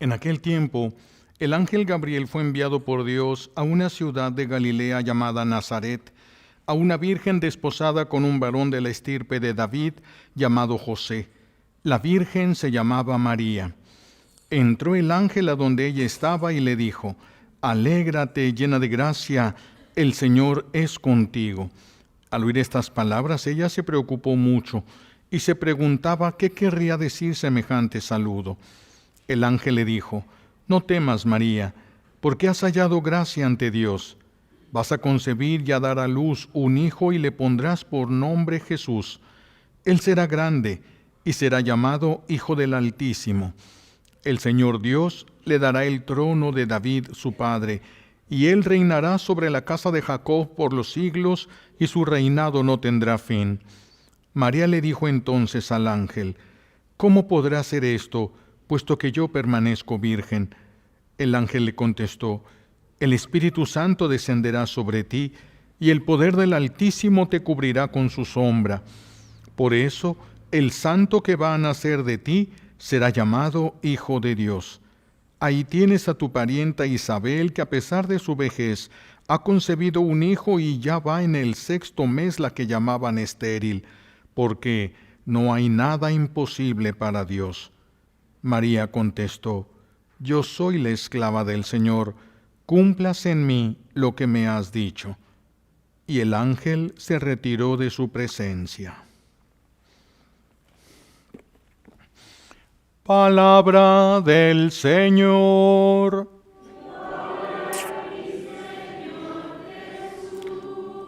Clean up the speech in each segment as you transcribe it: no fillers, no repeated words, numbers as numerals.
En aquel tiempo, el ángel Gabriel fue enviado por Dios a una ciudad de Galilea llamada Nazaret, a una virgen desposada con un varón de la estirpe de David llamado José. La virgen se llamaba María. Entró el ángel a donde ella estaba y le dijo: «Alégrate, llena de gracia, el Señor es contigo». Al oír estas palabras, ella se preocupó mucho y se preguntaba qué querría decir semejante saludo. El ángel le dijo: «No temas, María, porque has hallado gracia ante Dios. Vas a concebir y a dar a luz un hijo y le pondrás por nombre Jesús. Él será grande y será llamado Hijo del Altísimo. El Señor Dios le dará el trono de David su padre, y él reinará sobre la casa de Jacob por los siglos, y su reinado no tendrá fin». María le dijo entonces al ángel: «¿Cómo podrá ser esto, puesto que yo permanezco virgen?» El ángel le contestó: «El Espíritu Santo descenderá sobre ti, y el poder del Altísimo te cubrirá con su sombra. Por eso, el santo que va a nacer de ti será llamado Hijo de Dios. Ahí tienes a tu parienta Isabel, que a pesar de su vejez ha concebido un hijo y ya va en el 6º mes la que llamaban estéril, porque no hay nada imposible para Dios». María contestó: «Yo soy la esclava del Señor, cúmplase en mí lo que me has dicho». Y el ángel se retiró de su presencia. Palabra del Señor.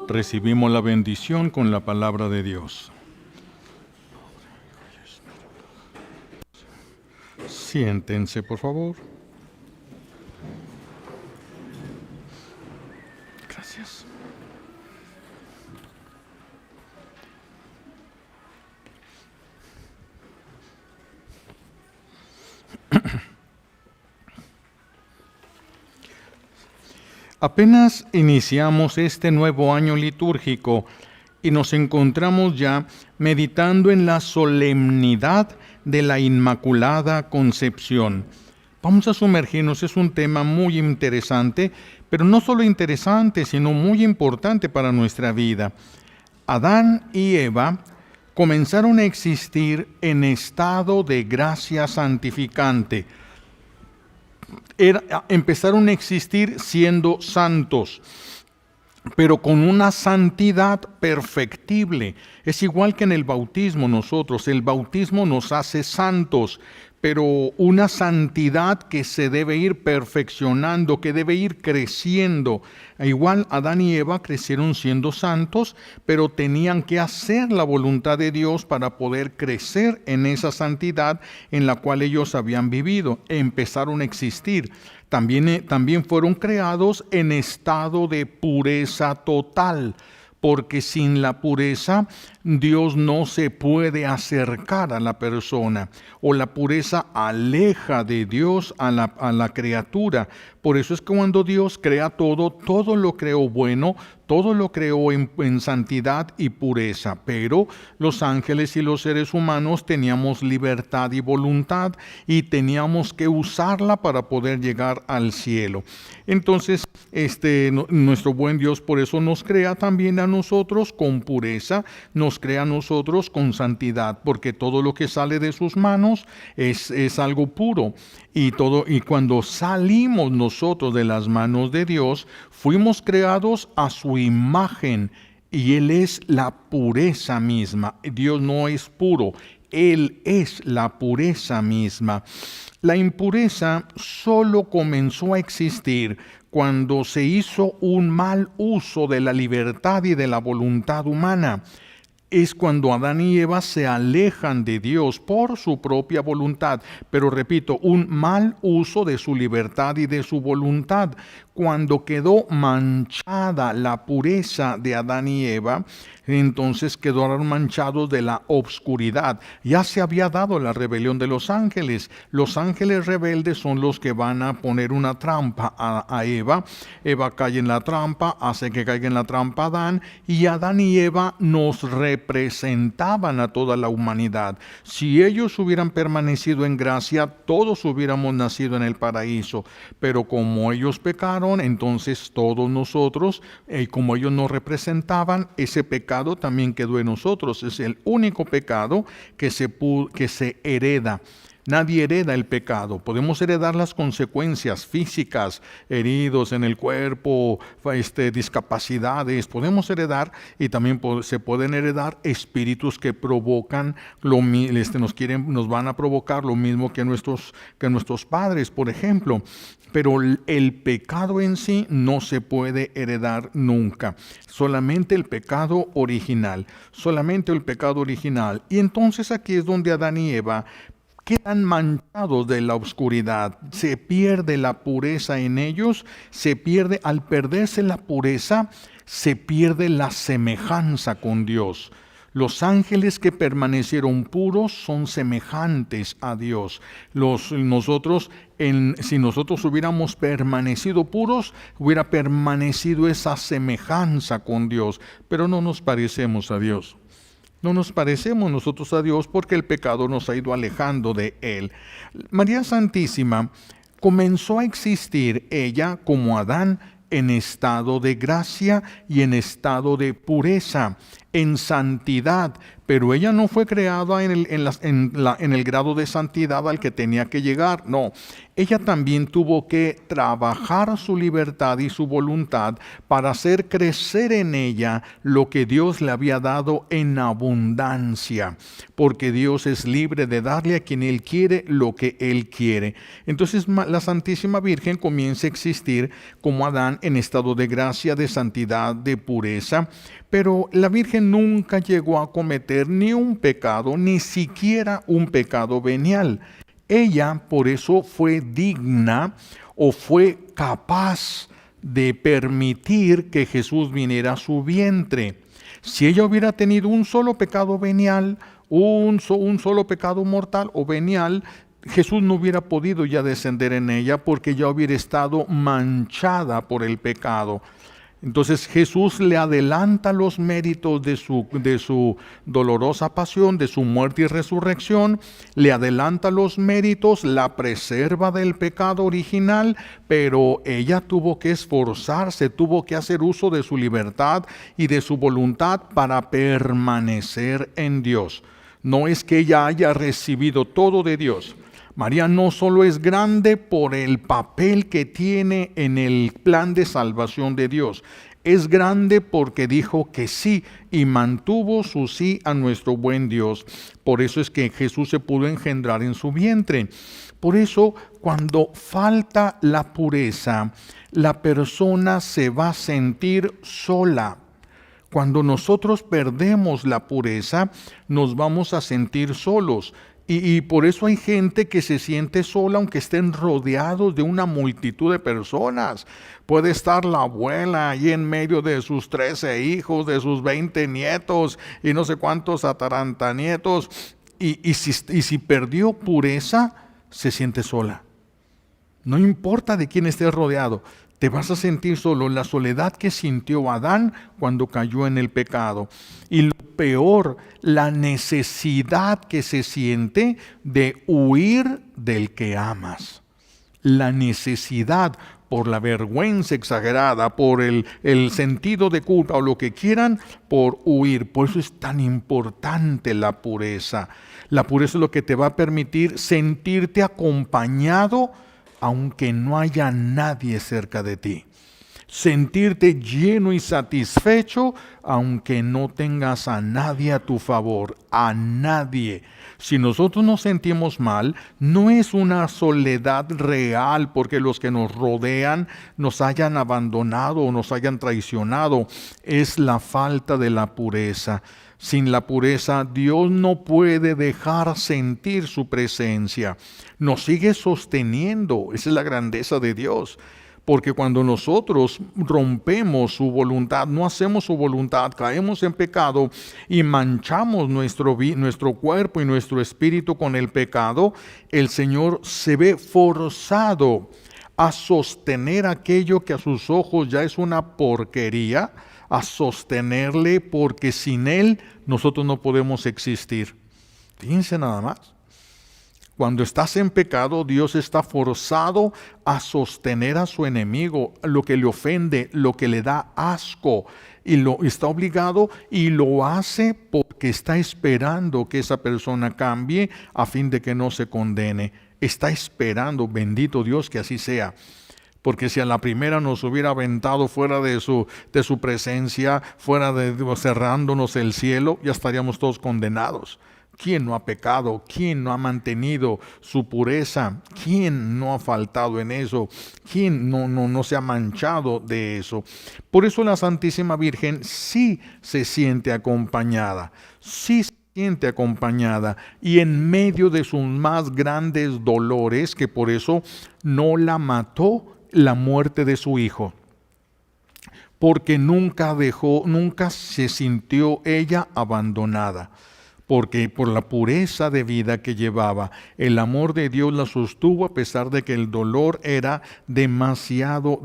Recibimos la bendición con la palabra de Dios. Siéntense, por favor. Gracias. Apenas iniciamos este nuevo año litúrgico y nos encontramos ya meditando en la solemnidad de la Inmaculada Concepción. Vamos a sumergirnos, es un tema muy interesante, pero no solo interesante, sino muy importante para nuestra vida. Adán y Eva comenzaron a existir en estado de gracia santificante. Empezaron a existir siendo santos, pero con una santidad perfectible. Es igual que en el bautismo nosotros. El bautismo nos hace santos, pero una santidad que se debe ir perfeccionando, que debe ir creciendo. Igual Adán y Eva crecieron siendo santos, pero tenían que hacer la voluntad de Dios para poder crecer en esa santidad en la cual ellos habían vivido. Empezaron a existir. También fueron creados en estado de pureza total, porque sin la pureza Dios no se puede acercar a la persona, o la pureza aleja de Dios a la criatura. Por eso es que cuando Dios crea todo lo creó bueno, todo lo creó en santidad y pureza, pero los ángeles y los seres humanos teníamos libertad y voluntad y teníamos que usarla para poder llegar al cielo. Entonces, nuestro buen Dios por eso nos crea también a nosotros con pureza, nos crea a nosotros con santidad, porque todo lo que sale de sus manos es algo puro. Y cuando salimos nosotros de las manos de Dios, fuimos creados a su imagen, y Él es la pureza misma. Dios no es puro, Él es la pureza misma. La impureza solo comenzó a existir cuando se hizo un mal uso de la libertad y de la voluntad humana. Es cuando Adán y Eva se alejan de Dios por su propia voluntad, pero repito, un mal uso de su libertad y de su voluntad. Cuando quedó manchada la pureza de Adán y Eva, entonces quedaron manchados de la obscuridad. Ya se había dado la rebelión de los ángeles. Los ángeles rebeldes son los que van a poner una trampa a Eva. Eva cae en la trampa, hace que caiga en la trampa Adán, y Adán y Eva nos rebelamos representaban a toda la humanidad. Si ellos hubieran permanecido en gracia, todos hubiéramos nacido en el paraíso. Pero como ellos pecaron, entonces todos nosotros, como ellos nos representaban, ese pecado también quedó en nosotros. Es el único pecado que se hereda. Nadie hereda el pecado. Podemos heredar las consecuencias físicas, heridos en el cuerpo, discapacidades. Podemos heredar, y también se pueden heredar espíritus que provocan nos van a provocar lo mismo que nuestros padres, por ejemplo. Pero el pecado en sí no se puede heredar nunca. Solamente el pecado original. Solamente el pecado original. Y entonces aquí es donde Adán y Eva quedan manchados de la oscuridad, se pierde la pureza en ellos, al perderse la pureza, se pierde la semejanza con Dios. Los ángeles que permanecieron puros son semejantes a Dios. Si nosotros hubiéramos permanecido puros, hubiera permanecido esa semejanza con Dios, pero no nos parecemos a Dios. No nos parecemos nosotros a Dios porque el pecado nos ha ido alejando de Él. María Santísima comenzó a existir ella como Adán en estado de gracia y en estado de pureza, en santidad, pero ella no fue creada en el grado de santidad al que tenía que llegar, no. Ella también tuvo que trabajar su libertad y su voluntad para hacer crecer en ella lo que Dios le había dado en abundancia, porque Dios es libre de darle a quien Él quiere lo que Él quiere. Entonces la Santísima Virgen comienza a existir como Adán en estado de gracia, de santidad, de pureza, pero la Virgen nunca llegó a cometer ni un pecado, ni siquiera un pecado venial. Ella por eso fue digna o fue capaz de permitir que Jesús viniera a su vientre. Si ella hubiera tenido un solo pecado venial, un solo pecado mortal o venial, Jesús no hubiera podido ya descender en ella porque ya hubiera estado manchada por el pecado. Entonces Jesús le adelanta los méritos de su dolorosa pasión, de su muerte y resurrección, le adelanta los méritos, la preserva del pecado original, pero ella tuvo que esforzarse, tuvo que hacer uso de su libertad y de su voluntad para permanecer en Dios. No es que ella haya recibido todo de Dios. María no solo es grande por el papel que tiene en el plan de salvación de Dios, es grande porque dijo que sí y mantuvo su sí a nuestro buen Dios. Por eso es que Jesús se pudo engendrar en su vientre. Por eso, cuando falta la pureza, la persona se va a sentir sola. Cuando nosotros perdemos la pureza, nos vamos a sentir solos. Y por eso hay gente que se siente sola aunque estén rodeados de una multitud de personas. Puede estar la abuela ahí en medio de sus 13 hijos, de sus 20 nietos y no sé cuántos atarantanietos. Y si perdió pureza, se siente sola. No importa de quién estés rodeado. Te vas a sentir solo, la soledad que sintió Adán cuando cayó en el pecado. Y lo peor, la necesidad que se siente de huir del que amas. La necesidad por la vergüenza exagerada, por el sentido de culpa o lo que quieran, por huir. Por eso es tan importante la pureza. La pureza es lo que te va a permitir sentirte acompañado aunque no haya nadie cerca de ti. Sentirte lleno y satisfecho, aunque no tengas a nadie a tu favor, a nadie. Si nosotros nos sentimos mal, no es una soledad real porque los que nos rodean nos hayan abandonado o nos hayan traicionado. Es la falta de la pureza. Sin la pureza, Dios no puede dejar sentir su presencia. Nos sigue sosteniendo. Esa es la grandeza de Dios. Porque cuando nosotros rompemos su voluntad, no hacemos su voluntad, caemos en pecado y manchamos nuestro cuerpo y nuestro espíritu con el pecado, el Señor se ve forzado a sostener aquello que a sus ojos ya es una porquería, a sostenerle, porque sin Él nosotros no podemos existir. Fíjense nada más. Cuando estás en pecado, Dios está forzado a sostener a su enemigo, lo que le ofende, lo que le da asco, y lo está obligado y lo hace porque está esperando que esa persona cambie a fin de que no se condene. Está esperando, bendito Dios, que así sea. Porque si a la primera nos hubiera aventado fuera de su presencia, cerrándonos el cielo, ya estaríamos todos condenados. ¿Quién no ha pecado? ¿Quién no ha mantenido su pureza? ¿Quién no ha faltado en eso? ¿Quién no se ha manchado de eso? Por eso la Santísima Virgen sí se siente acompañada, sí se siente acompañada, y en medio de sus más grandes dolores, que por eso no la mató la muerte de su hijo, porque nunca se sintió ella abandonada. Porque por la pureza de vida que llevaba, el amor de Dios la sostuvo a pesar de que el dolor era demasiado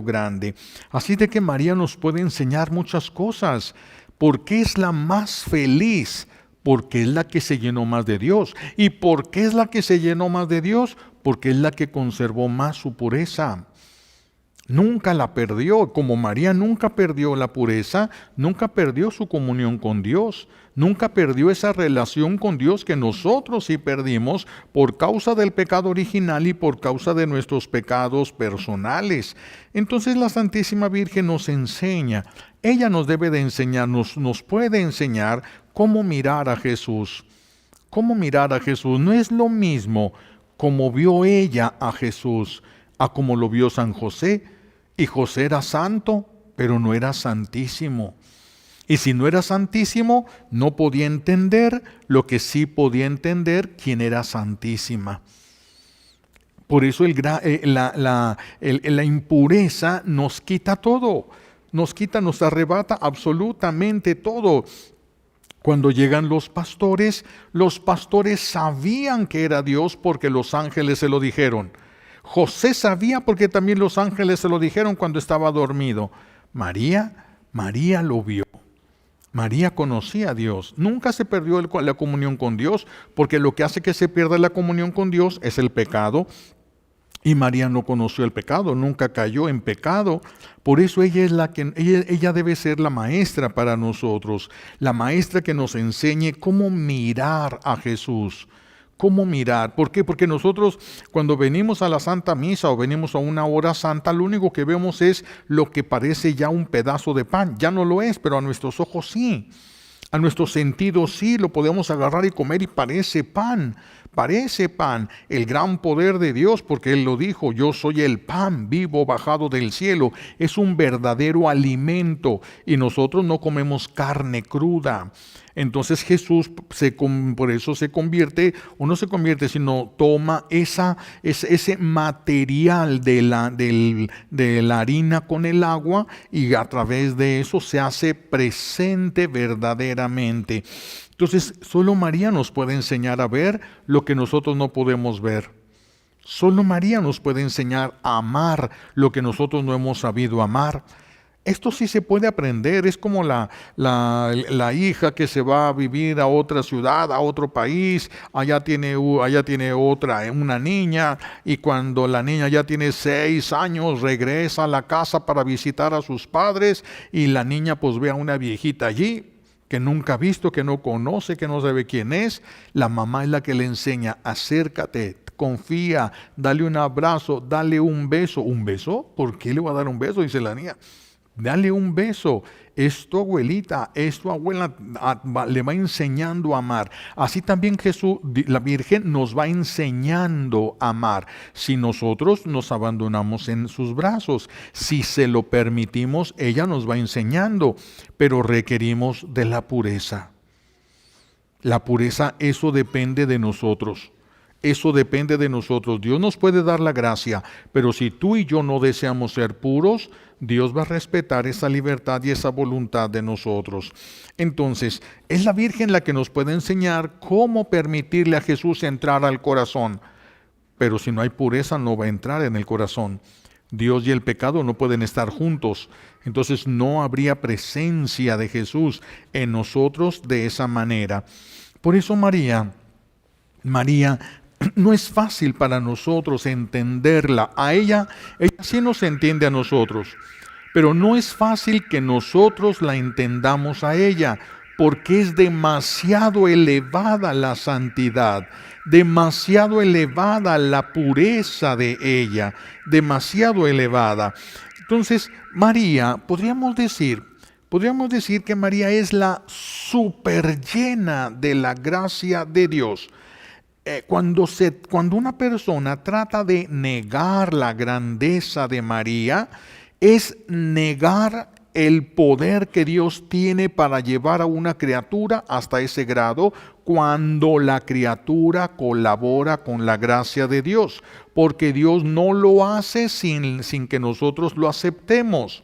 grande. Así de que María nos puede enseñar muchas cosas. ¿Por qué es la más feliz? Porque es la que se llenó más de Dios. ¿Y por qué es la que se llenó más de Dios? Porque es la que conservó más su pureza. Nunca la perdió. Como María nunca perdió la pureza, nunca perdió su comunión con Dios, nunca perdió esa relación con Dios que nosotros sí perdimos por causa del pecado original y por causa de nuestros pecados personales. Entonces la Santísima Virgen nos enseña, ella nos debe de enseñarnos, nos puede enseñar cómo mirar a Jesús. Cómo mirar a Jesús no es lo mismo como vio ella a Jesús, a como lo vio San José. Y José era santo, pero no era santísimo. Y si no era santísimo, no podía entender lo que sí podía entender quien era santísima. Por eso la impureza nos quita todo, nos arrebata absolutamente todo. Cuando llegan los pastores sabían que era Dios porque los ángeles se lo dijeron. José sabía porque también los ángeles se lo dijeron cuando estaba dormido. María lo vio. María conocía a Dios. Nunca se perdió la comunión con Dios, porque lo que hace que se pierda la comunión con Dios es el pecado. Y María no conoció el pecado, nunca cayó en pecado. Por eso ella debe ser la maestra para nosotros, la maestra que nos enseñe cómo mirar a Jesús. ¿Cómo mirar? ¿Por qué? Porque nosotros cuando venimos a la Santa Misa o venimos a una hora santa, lo único que vemos es lo que parece ya un pedazo de pan. Ya no lo es, pero a nuestros ojos sí. A nuestros sentidos sí, lo podemos agarrar y comer y parece pan. Parece pan, el gran poder de Dios, porque Él lo dijo, yo soy el pan vivo bajado del cielo. Es un verdadero alimento y nosotros no comemos carne cruda. Entonces Jesús por eso se convierte, o no se convierte, sino toma ese material de la harina con el agua y a través de eso se hace presente verdaderamente. Entonces solo María nos puede enseñar a ver lo que nosotros no podemos ver. Solo María nos puede enseñar a amar lo que nosotros no hemos sabido amar. Esto sí se puede aprender, es como la hija que se va a vivir a otra ciudad, a otro país, allá tiene una niña, y cuando la niña ya tiene 6 años, regresa a la casa para visitar a sus padres, y la niña pues ve a una viejita allí, que nunca ha visto, que no conoce, que no sabe quién es. La mamá es la que le enseña, acércate, confía, dale un abrazo, dale un beso. ¿Un beso? ¿Por qué le va a dar un beso? Dice la niña. Dale un beso, es tu abuelita, es tu abuela, le va enseñando a amar. Así también Jesús, la Virgen, nos va enseñando a amar. Si nosotros nos abandonamos en sus brazos, si se lo permitimos, ella nos va enseñando, pero requerimos de la pureza. La pureza, eso depende de nosotros. Eso depende de nosotros. Dios nos puede dar la gracia, pero si tú y yo no deseamos ser puros, Dios va a respetar esa libertad y esa voluntad de nosotros. Entonces, es la Virgen la que nos puede enseñar cómo permitirle a Jesús entrar al corazón. Pero si no hay pureza, no va a entrar en el corazón. Dios y el pecado no pueden estar juntos. Entonces no habría presencia de Jesús en nosotros de esa manera. Por eso María, no es fácil para nosotros entenderla. Ella sí nos entiende a nosotros, pero no es fácil que nosotros la entendamos a ella, porque es demasiado elevada la santidad, demasiado elevada la pureza de ella, demasiado elevada. Entonces, María, podríamos decir que María es la super llena de la gracia de Dios. Cuando una persona trata de negar la grandeza de María, es negar el poder que Dios tiene para llevar a una criatura hasta ese grado cuando la criatura colabora con la gracia de Dios, porque Dios no lo hace sin que nosotros lo aceptemos.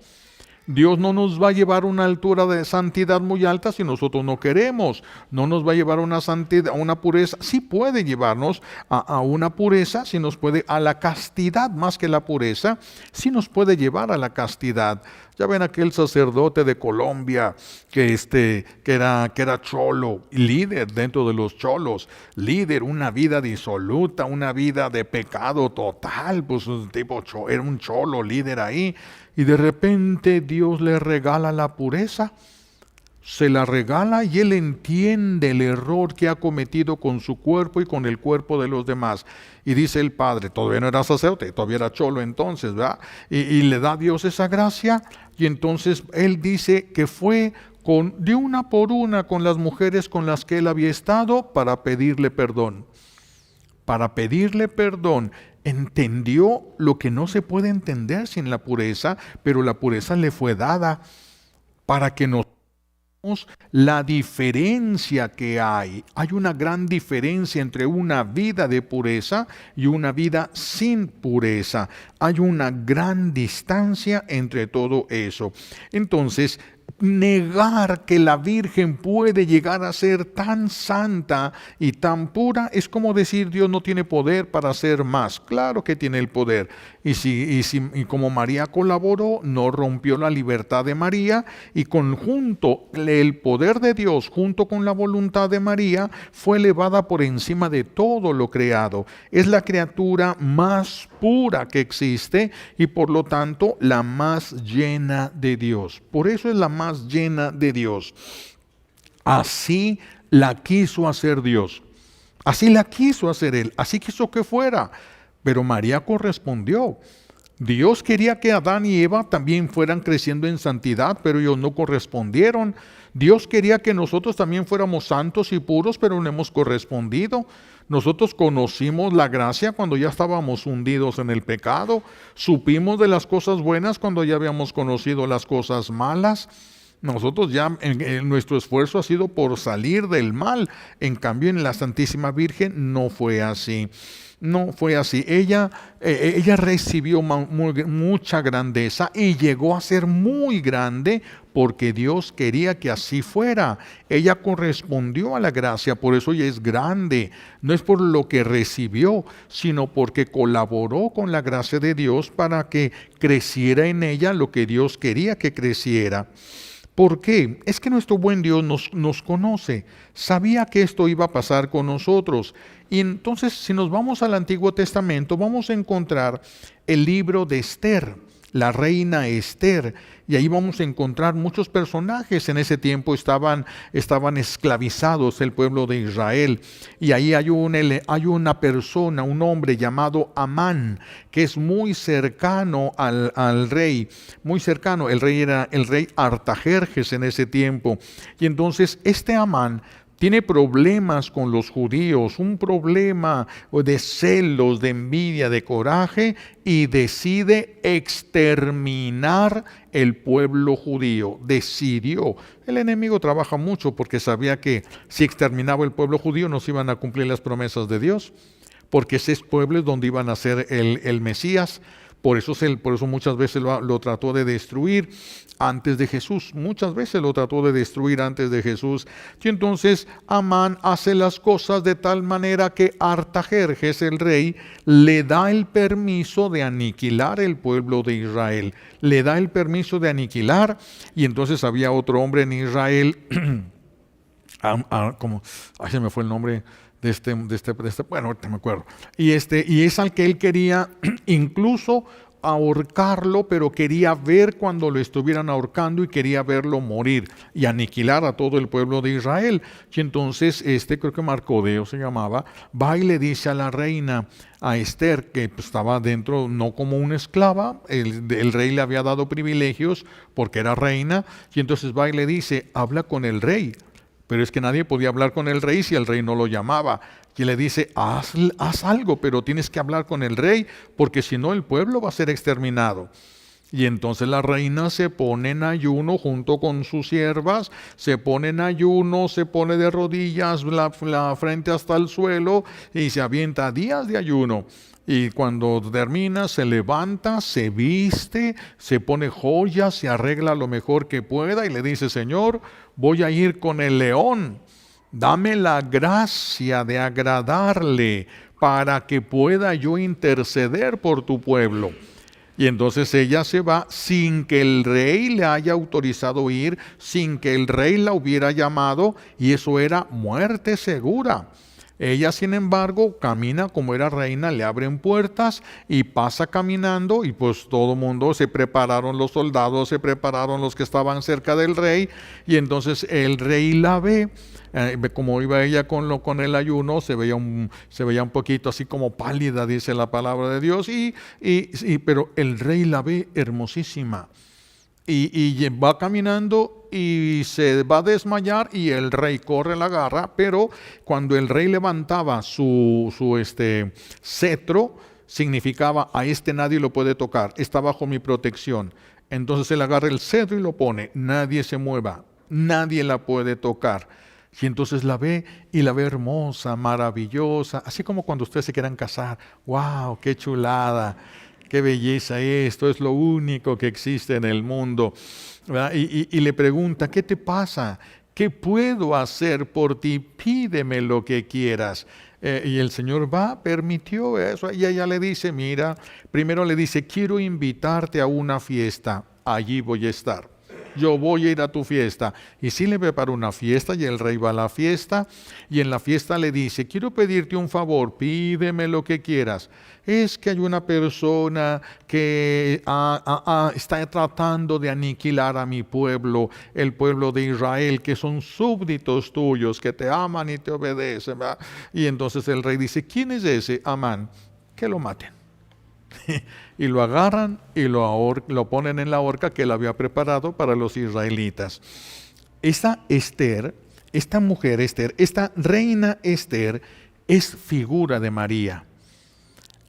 Dios no nos va a llevar a una altura de santidad muy alta si nosotros no queremos. No nos va a llevar a una santidad, a una pureza. Sí puede llevarnos a una pureza, sí nos puede, a la castidad más que la pureza, sí nos puede llevar a la castidad. Ya ven aquel sacerdote de Colombia que era cholo, líder dentro de los cholos, líder, una vida disoluta, una vida de pecado total, pues un tipo era un cholo, líder ahí. Y de repente Dios le regala la pureza, se la regala y él entiende el error que ha cometido con su cuerpo y con el cuerpo de los demás. Y dice el Padre, todavía no era sacerdote, todavía era cholo entonces, ¿verdad? Y le da a Dios esa gracia y entonces él dice que fue de una por una con las mujeres con las que él había estado para pedirle perdón. Para pedirle perdón. Entendió lo que no se puede entender sin la pureza, pero la pureza le fue dada para que nos veamos la diferencia que hay. Hay una gran diferencia entre una vida de pureza y una vida sin pureza. Hay una gran distancia entre todo eso. Entonces, negar que la Virgen puede llegar a ser tan santa y tan pura es como decir Dios no tiene poder para hacer más. Claro que tiene el poder. Y como María colaboró, no rompió la libertad de María y conjunto el poder de Dios junto con la voluntad de María fue elevada por encima de todo lo creado. Es la criatura más pura que existe y por lo tanto la más llena de Dios. Por eso es la más llena de Dios. Así la quiso hacer Dios. Así la quiso hacer Él. Así quiso que fuera. Pero María correspondió. Dios quería que Adán y Eva también fueran creciendo en santidad, pero ellos no correspondieron. Dios quería que nosotros también fuéramos santos y puros, pero no hemos correspondido. Nosotros conocimos la gracia cuando ya estábamos hundidos en el pecado. Supimos de las cosas buenas cuando ya habíamos conocido las cosas malas. Nosotros ya, nuestro esfuerzo ha sido por salir del mal. En cambio, en la Santísima Virgen no fue así. No fue así. Ella recibió mucha grandeza y llegó a ser muy grande porque Dios quería que así fuera. Ella correspondió a la gracia, por eso ella es grande. No es por lo que recibió, sino porque colaboró con la gracia de Dios para que creciera en ella lo que Dios quería que creciera. ¿Por qué? Es que nuestro buen Dios nos conoce, sabía que esto iba a pasar con nosotros. Y entonces, si nos vamos al Antiguo Testamento, vamos a encontrar el libro de Esther, la reina Esther, y ahí vamos a encontrar muchos personajes. En ese tiempo estaban esclavizados el pueblo de Israel, y ahí hay una persona, un hombre llamado Amán, que es muy cercano al rey, muy cercano. El rey era el rey Artajerjes en ese tiempo, y entonces este Amán tiene problemas con los judíos, un problema de celos, de envidia, de coraje, y decide exterminar el pueblo judío. Decidió. El enemigo trabaja mucho porque sabía que si exterminaba el pueblo judío no se iban a cumplir las promesas de Dios, porque ese pueblo es donde iban a ser el Mesías. Por eso muchas veces lo trató de destruir antes de Jesús. Muchas veces lo trató de destruir antes de Jesús. Y entonces Amán hace las cosas de tal manera que Artajerjes, el rey, le da el permiso de aniquilar el pueblo de Israel. Le da el permiso de aniquilar. Y entonces había otro hombre en Israel, se me fue el nombre de este, bueno, ahorita me acuerdo. Y es al que él quería incluso ahorcarlo, pero quería ver cuando lo estuvieran ahorcando y quería verlo morir y aniquilar a todo el pueblo de Israel. Y entonces creo que Marcodeo se llamaba, va y le dice a la reina, a Esther, que estaba dentro no como una esclava, el rey le había dado privilegios porque era reina, y entonces va y le dice, habla con el rey. Pero es que nadie podía hablar con el rey si el rey no lo llamaba. Y le dice, haz algo, pero tienes que hablar con el rey, porque si no el pueblo va a ser exterminado. Y entonces la reina se pone en ayuno junto con sus siervas, se pone en ayuno, se pone de rodillas, la frente hasta el suelo, y se avienta días de ayuno. Y cuando termina, se levanta, se viste, se pone joyas, se arregla lo mejor que pueda y le dice, Señor, voy a ir con el león. Dame la gracia de agradarle para que pueda yo interceder por tu pueblo. Y entonces ella se va sin que el rey le haya autorizado ir, sin que el rey la hubiera llamado, y eso era muerte segura. Ella, sin embargo, camina como era reina, le abren puertas y pasa caminando, y pues todo el mundo se prepararon, los soldados se prepararon, los que estaban cerca del rey, y entonces el rey la ve. Como iba ella con el ayuno, se veía un poquito así como pálida, dice la palabra de Dios, pero el rey la ve hermosísima. Y va caminando y se va a desmayar y el rey corre, la agarra, pero cuando el rey levantaba su cetro, significaba, a nadie lo puede tocar, está bajo mi protección. Entonces él agarra el cetro y lo pone, nadie se mueva, nadie la puede tocar. Y entonces la ve hermosa, maravillosa, así como cuando ustedes se quieran casar. ¡Wow! ¡Qué chulada! ¡Qué belleza! Esto es lo único que existe en el mundo. Y le pregunta, ¿qué te pasa? ¿Qué puedo hacer por ti? Pídeme lo que quieras. Y el Señor permitió eso. Y ella le dice, mira, primero le dice, quiero invitarte a una fiesta. Allí voy a estar. Yo voy a ir a tu fiesta. Y sí le prepara una fiesta y el rey va a la fiesta. Y en la fiesta le dice, quiero pedirte un favor, pídeme lo que quieras. Es que hay una persona que está tratando de aniquilar a mi pueblo, el pueblo de Israel, que son súbditos tuyos, que te aman y te obedecen, ¿verdad? Y entonces el rey dice, ¿quién es ese? Amán, que lo maten. Y lo agarran y lo ponen en la horca que él había preparado para los israelitas. Esta mujer Esther, esta reina Esther, es figura de María.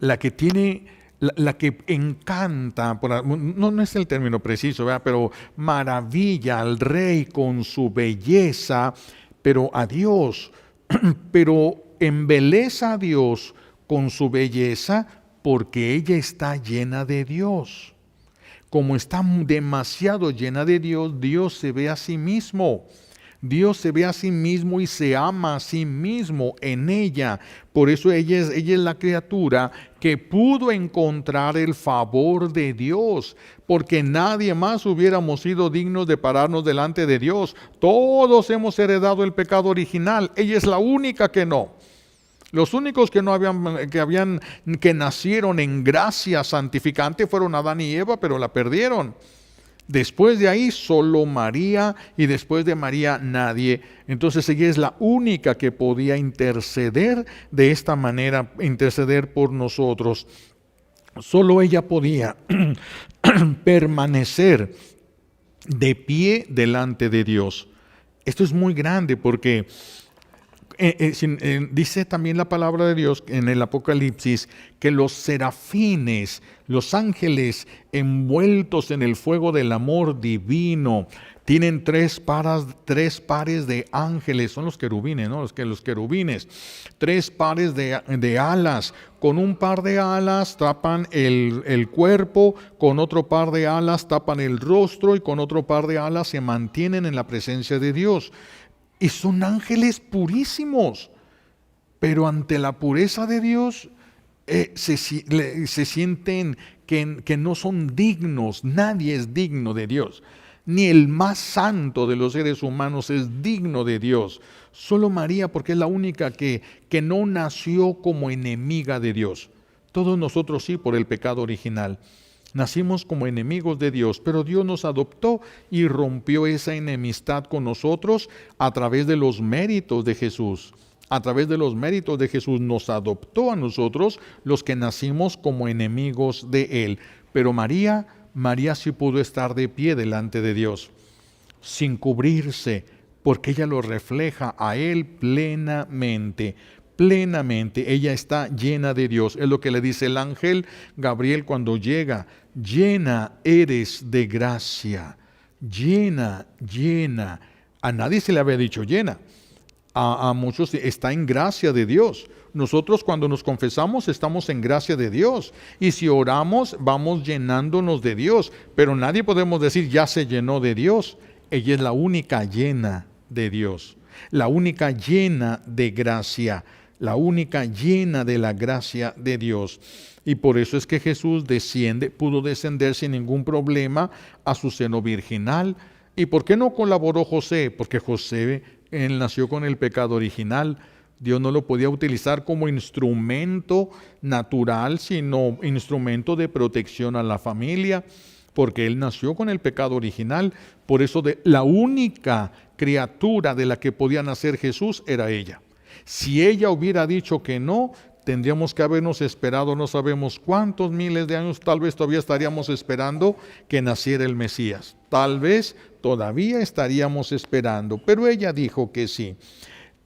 La que tiene, la que encanta, no es el término preciso, ¿verdad? Pero maravilla al rey con su belleza, pero a Dios, pero embeleza a Dios con su belleza, porque ella está llena de Dios. Como está demasiado llena de Dios, Dios se ve a sí mismo. Dios se ve a sí mismo y se ama a sí mismo en ella. Por eso ella es la criatura que pudo encontrar el favor de Dios, porque nadie más hubiéramos sido dignos de pararnos delante de Dios. Todos hemos heredado el pecado original. Ella es la única que no. Los únicos que nacieron en gracia santificante fueron Adán y Eva, pero la perdieron. Después de ahí solo María, y después de María nadie. Entonces ella es la única que podía interceder de esta manera, interceder por nosotros. Solo ella podía permanecer de pie delante de Dios. Esto es muy grande porque dice también la palabra de Dios en el Apocalipsis que los serafines, los ángeles envueltos en el fuego del amor divino, Tienen tres pares de ángeles, son los querubines, ¿no? Los querubines, tres pares de alas. Con un par de alas tapan el cuerpo, con otro par de alas tapan el rostro y con otro par de alas se mantienen en la presencia de Dios. Y son ángeles purísimos, pero ante la pureza de Dios se sienten que no son dignos. Nadie es digno de Dios. Ni el más santo de los seres humanos es digno de Dios. Solo María, porque es la única que no nació como enemiga de Dios. Todos nosotros sí, por el pecado original. Nacimos como enemigos de Dios, pero Dios nos adoptó y rompió esa enemistad con nosotros a través de los méritos de Jesús. A través de los méritos de Jesús nos adoptó a nosotros, los que nacimos como enemigos de Él. Pero María sí pudo estar de pie delante de Dios, sin cubrirse, porque ella lo refleja a Él plenamente. Plenamente, ella está llena de Dios. Es lo que le dice el ángel Gabriel cuando llega. Llena eres de gracia. Llena, llena. A nadie se le había dicho llena. A muchos está en gracia de Dios. Nosotros cuando nos confesamos estamos en gracia de Dios. Y si oramos vamos llenándonos de Dios. Pero nadie podemos decir ya se llenó de Dios. Ella es la única llena de Dios. La única llena de gracia. La única llena de la gracia de Dios. Y por eso es que Jesús pudo descender sin ningún problema a su seno virginal. ¿Y por qué no colaboró José? Porque José él nació con el pecado original. Dios no lo podía utilizar como instrumento natural, sino instrumento de protección a la familia, porque él nació con el pecado original. Por eso la única criatura de la que podía nacer Jesús era ella. Si ella hubiera dicho que no, tendríamos que habernos esperado no sabemos cuántos miles de años, tal vez todavía estaríamos esperando que naciera el Mesías. Tal vez todavía estaríamos esperando, pero ella dijo que sí.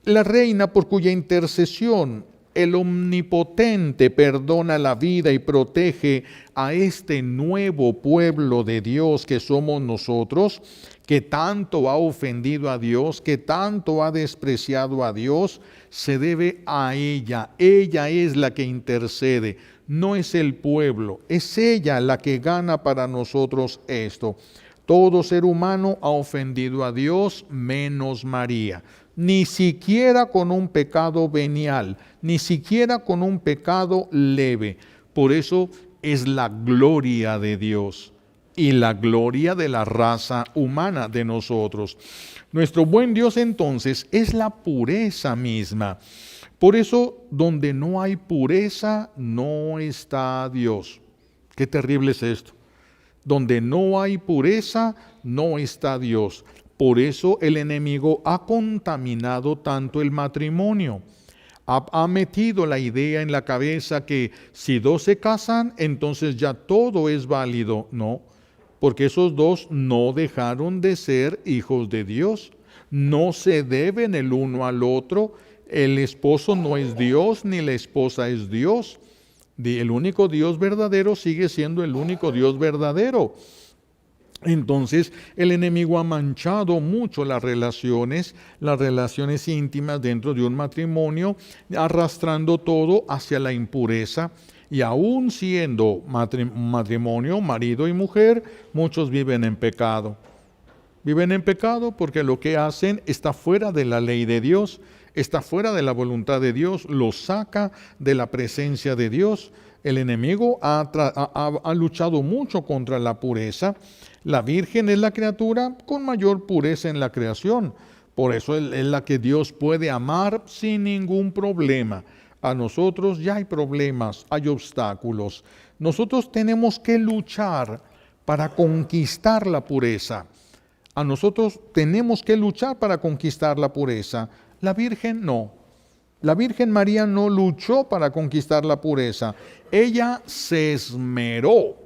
La reina por cuya intercesión el Omnipotente perdona la vida y protege a este nuevo pueblo de Dios que somos nosotros, que tanto ha ofendido a Dios, que tanto ha despreciado a Dios, se debe a ella. Ella es la que intercede, no es el pueblo, es ella la que gana para nosotros esto. Todo ser humano ha ofendido a Dios menos María. Ni siquiera con un pecado venial, ni siquiera con un pecado leve. Por eso es la gloria de Dios y la gloria de la raza humana de nosotros. Nuestro buen Dios entonces es la pureza misma. Por eso, donde no hay pureza, no está Dios. Qué terrible es esto. Donde no hay pureza, no está Dios. Por eso el enemigo ha contaminado tanto el matrimonio. Ha metido la idea en la cabeza que si dos se casan, entonces ya todo es válido. No, porque esos dos no dejaron de ser hijos de Dios. No se deben el uno al otro. El esposo no es Dios, ni la esposa es Dios. El único Dios verdadero sigue siendo el único Dios verdadero. Entonces el enemigo ha manchado mucho las relaciones íntimas dentro de un matrimonio, arrastrando todo hacia la impureza. Y aún siendo matrimonio, marido y mujer, muchos viven en pecado. Viven en pecado porque lo que hacen está fuera de la ley de Dios, está fuera de la voluntad de Dios, los saca de la presencia de Dios. El enemigo ha luchado mucho contra la pureza. La Virgen es la criatura con mayor pureza en la creación. Por eso es la que Dios puede amar sin ningún problema. A nosotros ya hay problemas, hay obstáculos. Nosotros tenemos que luchar para conquistar la pureza. A nosotros tenemos que luchar para conquistar la pureza. La Virgen no. La Virgen María no luchó para conquistar la pureza. Ella se esmeró,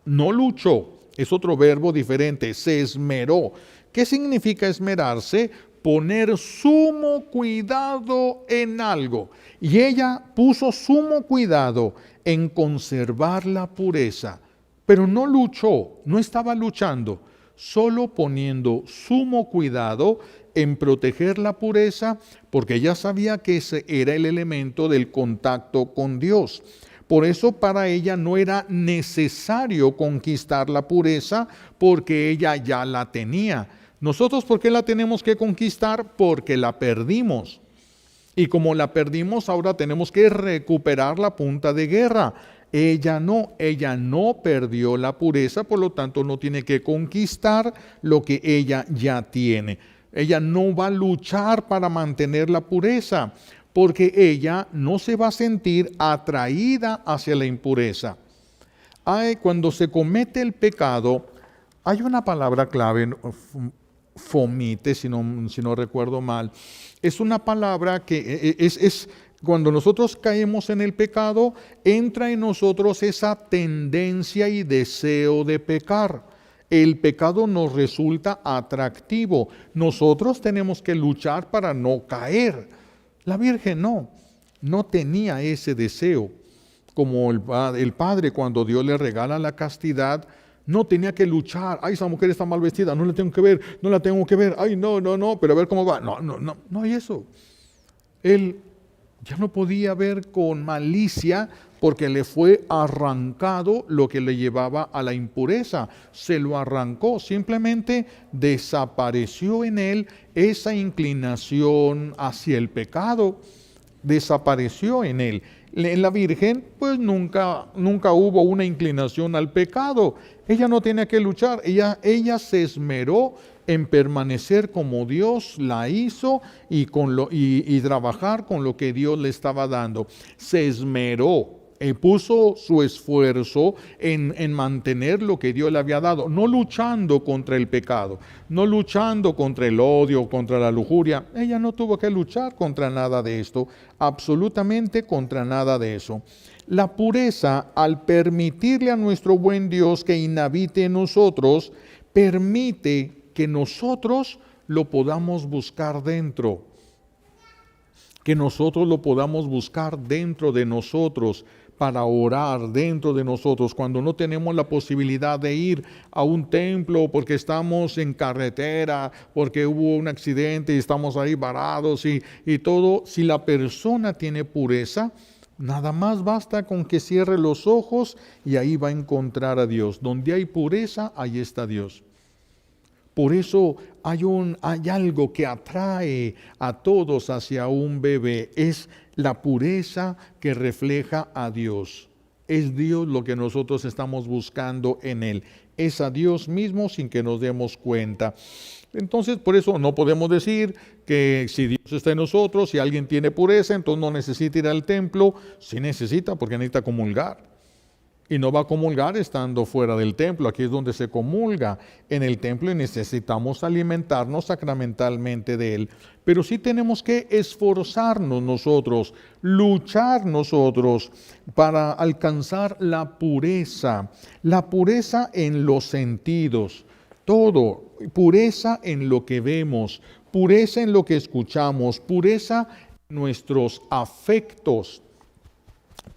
no luchó. Es otro verbo diferente, se esmeró. ¿Qué significa esmerarse? Poner sumo cuidado en algo. Y ella puso sumo cuidado en conservar la pureza. Pero no luchó, no estaba luchando. solo poniendo sumo cuidado en proteger la pureza, porque ella sabía que ese era el elemento del contacto con Dios. Por eso para ella no era necesario conquistar la pureza, porque ella ya la tenía. Nosotros, ¿por qué la tenemos que conquistar? Porque la perdimos. Y como la perdimos, ahora tenemos que recuperar la punta de guerra. Ella no perdió la pureza, por lo tanto no tiene que conquistar lo que ella ya tiene. Ella no va a luchar para mantener la pureza, porque ella no se va a sentir atraída hacia la impureza. Cuando se comete el pecado, hay una palabra clave, fomite, si no recuerdo mal. Es una palabra que es cuando nosotros caemos en el pecado, entra en nosotros esa tendencia y deseo de pecar. El pecado nos resulta atractivo. Nosotros tenemos que luchar para no caer. La Virgen no tenía ese deseo. Como el padre, cuando Dios le regala la castidad, no tenía que luchar. Ay, esa mujer está mal vestida, no la tengo que ver. Ay, no, pero a ver cómo va. No hay eso. Él ya no podía ver con malicia porque le fue arrancado lo que le llevaba a la impureza. Se lo arrancó, simplemente desapareció en él esa inclinación hacia el pecado. Desapareció en él. En la Virgen, pues nunca hubo una inclinación al pecado. Ella no tenía que luchar, ella se esmeró en permanecer como Dios la hizo y trabajar con lo que Dios le estaba dando. Se esmeró, puso su esfuerzo en mantener lo que Dios le había dado, no luchando contra el pecado, no luchando contra el odio, contra la lujuria. Ella no tuvo que luchar contra nada de esto, absolutamente contra nada de eso. La pureza, al permitirle a nuestro buen Dios que inhabite en nosotros, permite que nosotros lo podamos buscar dentro, que nosotros lo podamos buscar dentro de nosotros, para orar dentro de nosotros, cuando no tenemos la posibilidad de ir a un templo porque estamos en carretera, porque hubo un accidente y estamos ahí varados y todo. Si la persona tiene pureza, nada más basta con que cierre los ojos y ahí va a encontrar a Dios. Donde hay pureza, ahí está Dios. Por eso hay algo que atrae a todos hacia un bebé, es la pureza que refleja a Dios. Es Dios lo que nosotros estamos buscando en Él. Es a Dios mismo sin que nos demos cuenta. Entonces, por eso no podemos decir que si Dios está en nosotros, si alguien tiene pureza, entonces no necesita ir al templo. Sí necesita, porque necesita comulgar. Y no va a comulgar estando fuera del templo. Aquí es donde se comulga en el templo y necesitamos alimentarnos sacramentalmente de él. Pero sí tenemos que esforzarnos nosotros, luchar nosotros para alcanzar la pureza en los sentidos, todo, pureza en lo que vemos, pureza en lo que escuchamos, pureza en nuestros afectos.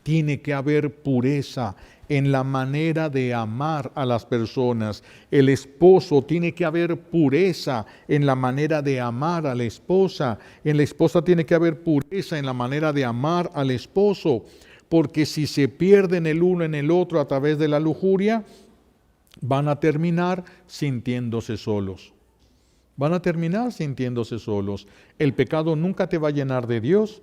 Tiene que haber pureza en la manera de amar a las personas. El esposo, tiene que haber pureza en la manera de amar a la esposa. En la esposa tiene que haber pureza en la manera de amar al esposo. Porque si se pierden el uno en el otro a través de la lujuria, van a terminar sintiéndose solos. Van a terminar sintiéndose solos. El pecado nunca te va a llenar de Dios,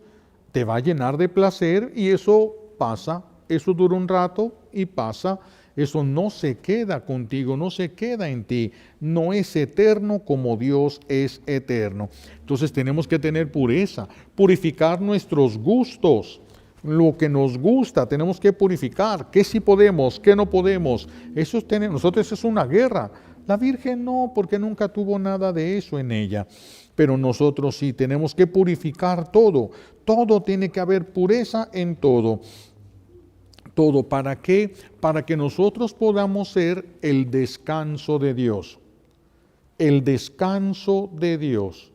te va a llenar de placer y eso pasa. Eso dura un rato y pasa. Eso no se queda contigo, no se queda en ti. No es eterno como Dios es eterno. Entonces tenemos que tener pureza, purificar nuestros gustos. Lo que nos gusta, tenemos que purificar. ¿Qué sí podemos? ¿Qué no podemos? Nosotros es una guerra. La Virgen no, porque nunca tuvo nada de eso en ella. Pero nosotros sí, tenemos que purificar todo. Todo tiene que haber pureza en todo. Todo, ¿para qué? Para que nosotros podamos ser el descanso de Dios. El descanso de Dios.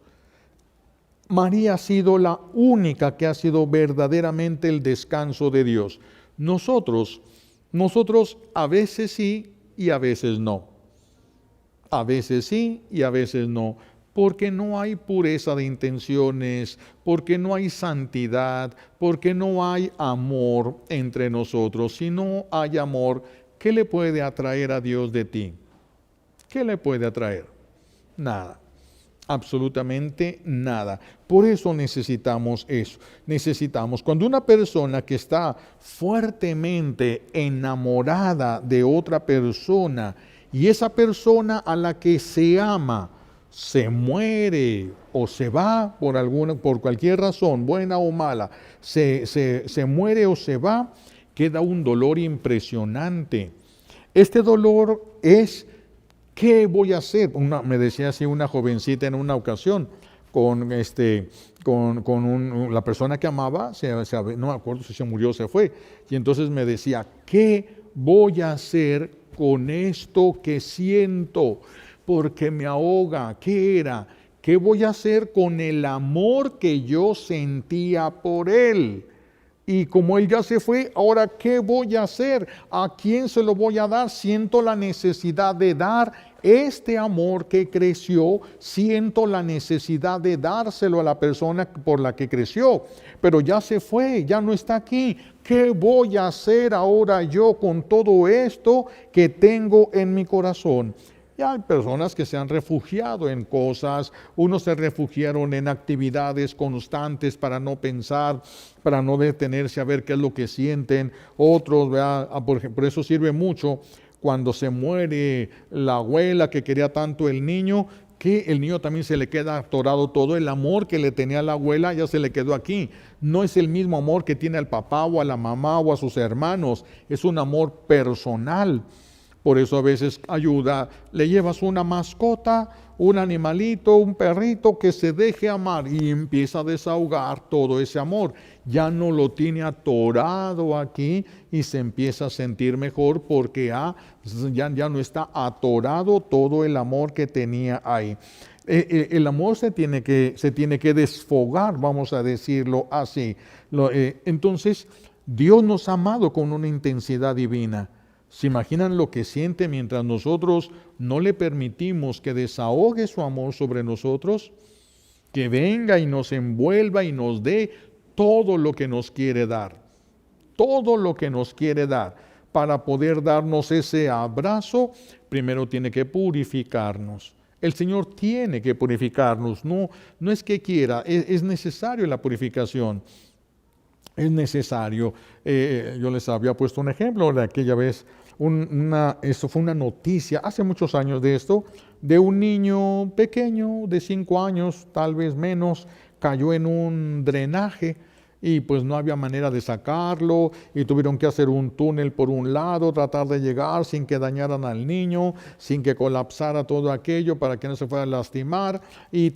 María ha sido la única que ha sido verdaderamente el descanso de Dios. Nosotros a veces sí y a veces no. A veces sí y a veces no, porque no hay pureza de intenciones, porque no hay santidad, porque no hay amor entre nosotros. Si no hay amor, ¿qué le puede atraer a Dios de ti? ¿Qué le puede atraer? Nada. Absolutamente nada. Por eso necesitamos eso. Necesitamos, cuando una persona que está fuertemente enamorada de otra persona y esa persona a la que se ama se muere o se va por cualquier razón, buena o mala, se muere o se va, queda un dolor impresionante. Este dolor es: ¿qué voy a hacer? Me decía así una jovencita en una ocasión, la persona que amaba, no me acuerdo si se murió o se fue, y entonces me decía, ¿qué voy a hacer con esto que siento? Porque me ahoga. ¿Qué era? ¿Qué voy a hacer con el amor que yo sentía por él? Y como él ya se fue, ahora ¿qué voy a hacer? ¿A quién se lo voy a dar? Siento la necesidad de dar este amor que creció, siento la necesidad de dárselo a la persona por la que creció, pero ya se fue, ya no está aquí. ¿Qué voy a hacer ahora yo con todo esto que tengo en mi corazón? Ya hay personas que se han refugiado en cosas, unos se refugiaron en actividades constantes para no pensar, para no detenerse a ver qué es lo que sienten. Otros, por eso sirve mucho cuando se muere la abuela que quería tanto el niño, que el niño también se le queda atorado todo. El amor que le tenía a la abuela ya se le quedó aquí. No es el mismo amor que tiene al papá o a la mamá o a sus hermanos, es un amor personal. Por eso a veces ayuda, le llevas una mascota, un animalito, un perrito que se deje amar y empieza a desahogar todo ese amor. Ya no lo tiene atorado aquí y se empieza a sentir mejor porque ya no está atorado todo el amor que tenía ahí. El amor se tiene que desfogar, vamos a decirlo así. Entonces, Dios nos ha amado con una intensidad divina. ¿Se imaginan lo que siente mientras nosotros no le permitimos que desahogue su amor sobre nosotros? Que venga y nos envuelva y nos dé todo lo que nos quiere dar. Todo lo que nos quiere dar. Para poder darnos ese abrazo, primero tiene que purificarnos. El Señor tiene que purificarnos. No es que quiera, es necesario la purificación. Es necesario. Yo les había puesto un ejemplo de aquella vez. Esto fue una noticia hace muchos años de esto, de un niño pequeño de 5 años, tal vez menos, cayó en un drenaje y pues no había manera de sacarlo y tuvieron que hacer un túnel por un lado, tratar de llegar sin que dañaran al niño, sin que colapsara todo aquello para que no se fuera a lastimar y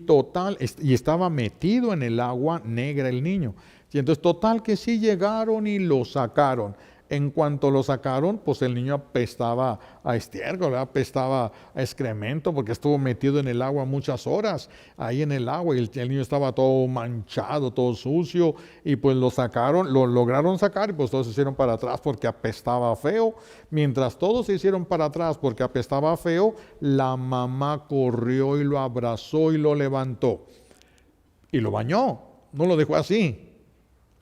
estaba metido en el agua negra el niño. Y entonces total que sí llegaron y lo sacaron. En cuanto lo sacaron, pues el niño apestaba a estiércol, apestaba a excremento, porque estuvo metido en el agua muchas horas, ahí en el agua, y el niño estaba todo manchado, todo sucio, y pues lo sacaron, lo lograron sacar, y pues todos se hicieron para atrás porque apestaba feo. Mientras todos se hicieron para atrás porque apestaba feo, la mamá corrió y lo abrazó y lo levantó. Y lo bañó, no lo dejó así.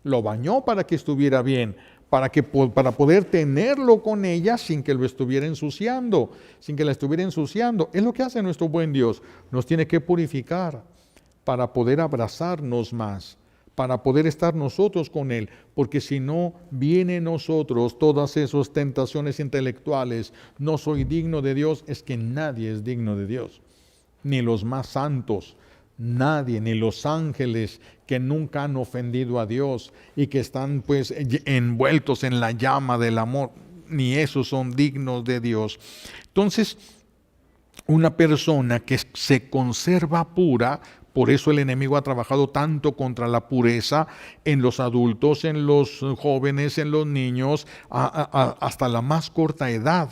Lo bañó para que estuviera bien, para poder tenerlo con ella sin que lo estuviera ensuciando, sin que la estuviera ensuciando. Es lo que hace nuestro buen Dios. Nos tiene que purificar para poder abrazarnos más, para poder estar nosotros con Él, porque si no, vienen nosotros todas esas tentaciones intelectuales. No soy digno de Dios, es que nadie es digno de Dios, ni los más santos. Nadie, ni los ángeles que nunca han ofendido a Dios y que están pues envueltos en la llama del amor, ni esos son dignos de Dios. Entonces, una persona que se conserva pura, por eso el enemigo ha trabajado tanto contra la pureza en los adultos, en los jóvenes, en los niños, hasta la más corta edad.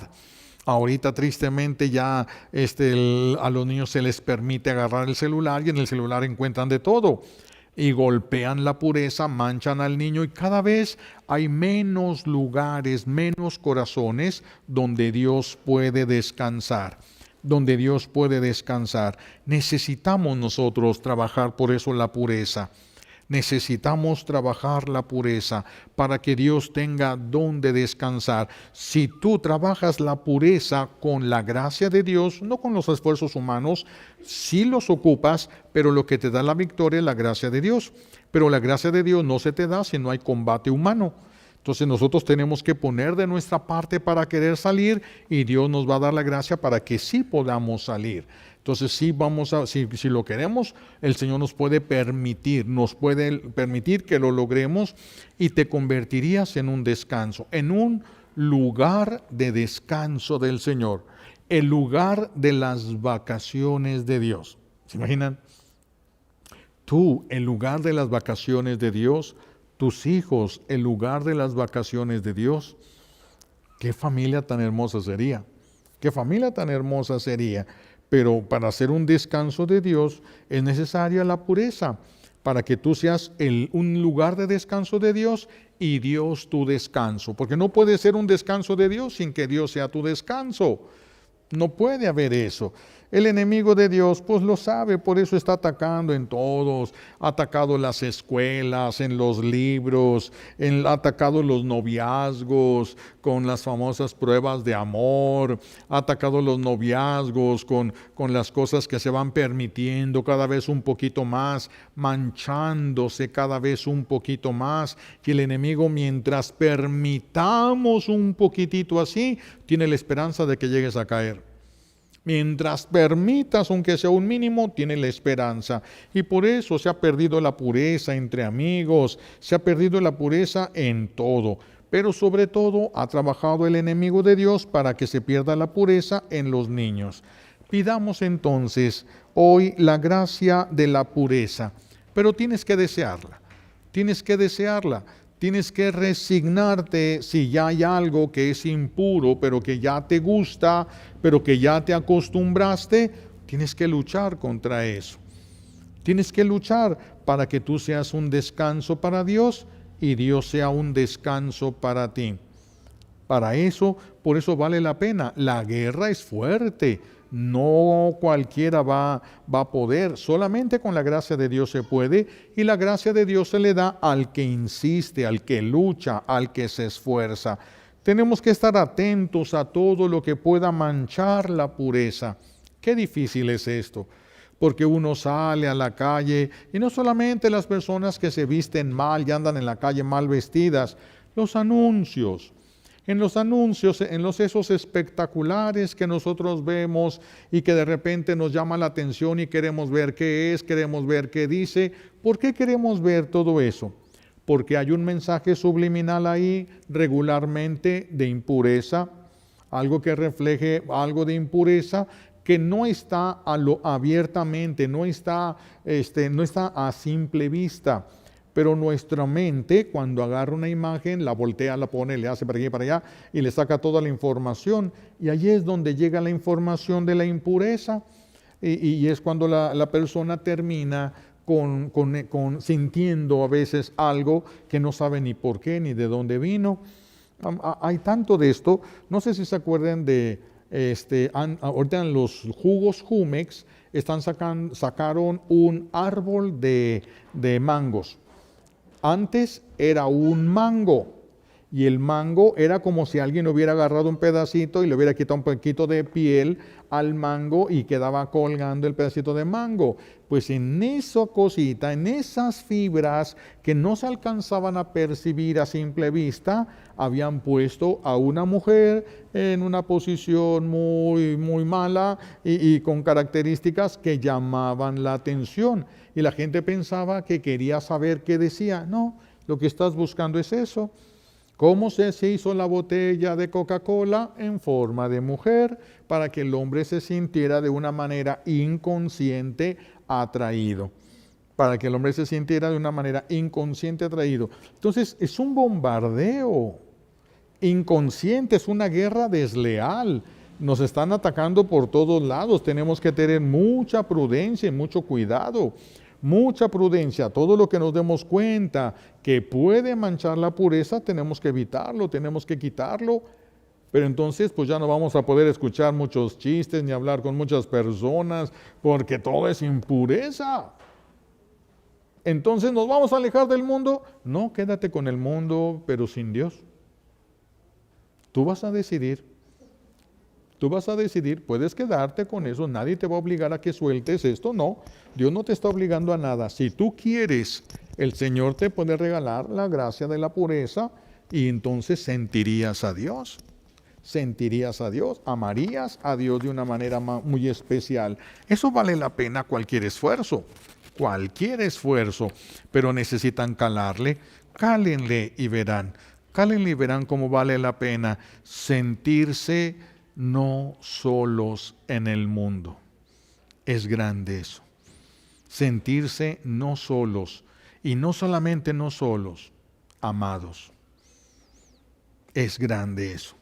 Ahorita tristemente ya a los niños se les permite agarrar el celular y en el celular encuentran de todo. Y golpean la pureza, manchan al niño y cada vez hay menos lugares, menos corazones donde Dios puede descansar. donde Dios puede descansar. Necesitamos nosotros trabajar por eso la pureza. Necesitamos trabajar la pureza para que Dios tenga donde descansar. Si tú trabajas la pureza con la gracia de Dios, no con los esfuerzos humanos, sí los ocupas, pero lo que te da la victoria es la gracia de Dios. Pero la gracia de Dios no se te da si no hay combate humano. Entonces nosotros tenemos que poner de nuestra parte para querer salir y Dios nos va a dar la gracia para que sí podamos salir. Entonces si lo queremos, el Señor nos puede permitir que lo logremos y te convertirías en un descanso, en un lugar de descanso del Señor, el lugar de las vacaciones de Dios. ¿Se imaginan? Tú, el lugar de las vacaciones de Dios, tus hijos, el lugar de las vacaciones de Dios. Qué familia tan hermosa sería. Qué familia tan hermosa sería. Pero para hacer un descanso de Dios es necesaria la pureza, para que tú seas un lugar de descanso de Dios y Dios tu descanso. Porque no puede ser un descanso de Dios sin que Dios sea tu descanso. No puede haber eso. El enemigo de Dios pues lo sabe, por eso está atacando en todos. Ha atacado las escuelas, en los libros, ha atacado los noviazgos con las famosas pruebas de amor. Ha atacado los noviazgos con las cosas que se van permitiendo cada vez un poquito más, manchándose cada vez un poquito más. Y el enemigo, mientras permitamos un poquitito así, tiene la esperanza de que llegues a caer. Mientras permitas, aunque sea un mínimo, tiene la esperanza. Y por eso se ha perdido la pureza entre amigos, se ha perdido la pureza en todo. Pero sobre todo ha trabajado el enemigo de Dios para que se pierda la pureza en los niños. Pidamos entonces hoy la gracia de la pureza, pero tienes que desearla, tienes que desearla. Tienes que resignarte si ya hay algo que es impuro, pero que ya te gusta, pero que ya te acostumbraste. Tienes que luchar contra eso. Tienes que luchar para que tú seas un descanso para Dios y Dios sea un descanso para ti. Para eso, por eso vale la pena. La guerra es fuerte. No cualquiera va a poder, solamente con la gracia de Dios se puede, y la gracia de Dios se le da al que insiste, al que lucha, al que se esfuerza. Tenemos que estar atentos a todo lo que pueda manchar la pureza. Qué difícil es esto, porque uno sale a la calle, y no solamente las personas que se visten mal y andan en la calle mal vestidas, los anuncios. En los anuncios, esos espectaculares que nosotros vemos y que de repente nos llama la atención y queremos ver qué es, queremos ver qué dice. ¿Por qué queremos ver todo eso? Porque hay un mensaje subliminal ahí regularmente de impureza, algo que refleje algo de impureza que no está abiertamente, no está a simple vista. Pero nuestra mente, cuando agarra una imagen, la voltea, la pone, le hace para aquí y para allá y le saca toda la información. Y allí es donde llega la información de la impureza. Y es cuando la persona termina sintiendo a veces algo que no sabe ni por qué ni de dónde vino. Hay tanto de esto. No sé si se acuerdan de, ahorita en los jugos Jumex sacaron un árbol de mangos. Antes era un mango y el mango era como si alguien hubiera agarrado un pedacito y le hubiera quitado un poquito de piel al mango y quedaba colgando el pedacito de mango. Pues en esa cosita, en esas fibras que no se alcanzaban a percibir a simple vista, habían puesto a una mujer en una posición muy, muy mala y con características que llamaban la atención. Y la gente pensaba que quería saber qué decía. No, lo que estás buscando es eso. ¿Cómo se hizo la botella de Coca-Cola? En forma de mujer, para que el hombre se sintiera de una manera inconsciente atraído. Para que el hombre se sintiera de una manera inconsciente atraído. Entonces, es un bombardeo inconsciente, es una guerra desleal. Nos están atacando por todos lados. Tenemos que tener mucha prudencia y mucho cuidado. Mucha prudencia, todo lo que nos demos cuenta que puede manchar la pureza, tenemos que evitarlo, tenemos que quitarlo Pero entonces pues ya no vamos a poder escuchar muchos chistes ni hablar con muchas personas porque todo es impureza. Entonces nos vamos a alejar del mundo. No, quédate con el mundo, pero sin Dios. Tú vas a decidir. Tú vas a decidir, puedes quedarte con eso, nadie te va a obligar a que sueltes esto, no. Dios no te está obligando a nada. Si tú quieres, el Señor te puede regalar la gracia de la pureza y entonces sentirías a Dios. Sentirías a Dios, amarías a Dios de una manera muy especial. Eso vale la pena cualquier esfuerzo, pero necesitan calarle, cálenle y verán cómo vale la pena sentirse no solos en el mundo. Es grande eso. Sentirse no solos, y no solamente no solos, amados. Es grande eso.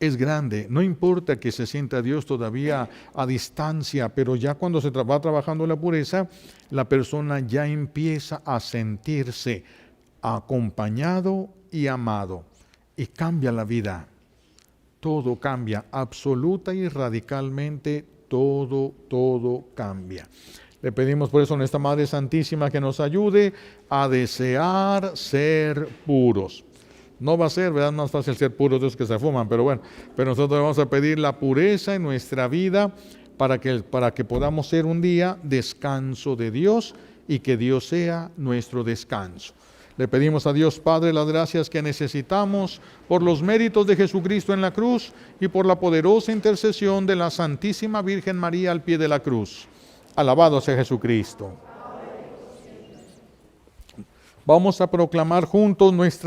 Es grande. No importa que se sienta Dios todavía a distancia, pero ya cuando se va trabajando la pureza, la persona ya empieza a sentirse acompañado y amado. Y cambia la vida. Todo cambia, absoluta y radicalmente, todo cambia. Le pedimos por eso a nuestra Madre Santísima que nos ayude a desear ser puros. No va a ser, ¿verdad?, más fácil ser puros de los que se fuman, pero bueno, pero nosotros vamos a pedir la pureza en nuestra vida para que podamos ser un día descanso de Dios y que Dios sea nuestro descanso. Le pedimos a Dios Padre las gracias que necesitamos por los méritos de Jesucristo en la cruz y por la poderosa intercesión de la Santísima Virgen María al pie de la cruz. Alabado sea Jesucristo. Vamos a proclamar juntos nuestra